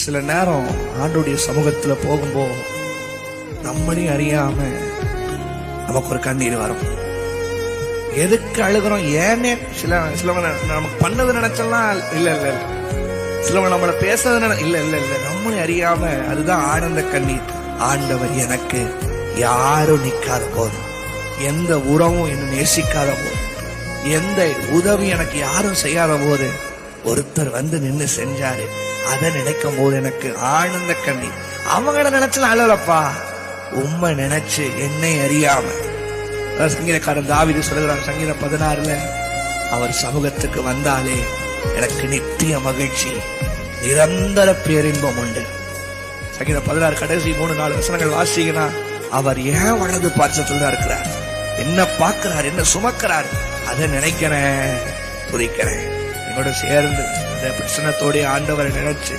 சில நேரம் ஆண்டோடைய சமூகத்துல போகும்போது நம்மளையும் அறியாம நமக்கு ஒரு கண்ணீர் வரும். எதுக்கு அழுகிறோம் ஏன்னே சிலவங்க நமக்கு பண்ணது நினைச்சலாம் இல்ல இல்ல இல்ல, சிலவங்க நம்மள பேசுறது இல்ல இல்ல இல்ல, நம்மளை அறியாம அதுதான் ஆனந்த கண்ணீர். ஆண்டவர் எனக்கு யாரும் நிக்காத போது, எந்த உறவும் என்ன நேசிக்காத போது, எந்த உதவி எனக்கு யாரும் செய்யாத போது ஒருத்தர் வந்து நின்று செஞ்சாரு, அதை நினைக்கும் போது எனக்கு ஆனந்த கண்ணீர். அவங்கள நினைச்சலாம் அழலப்பா, உண்மை நினைச்சு என்னை அறியாம. சங்கீதக்காரன் தாவீது சொல்லுகிறான் சங்கீதம் 16 அவர் சமூகத்துக்கு வந்தாலே எனக்கு நித்திய மகிழ்ச்சி, நிரந்தர பேரின்பம் உண்டு. சங்கீதம் 16 கடைசி 3-4 வசனங்கள் வாசிங்கன்னா, அவர் ஏன் வலது பாட்சத்துல தான் இருக்கிறார், என்ன பார்க்கிறார், என்ன சுமக்கிறார், அதை நினைக்கிறேன், துதிக்கிறேன். என்னோட சேர்ந்து அந்த பிரச்சனத்தோடைய ஆண்டவரை நினைச்சு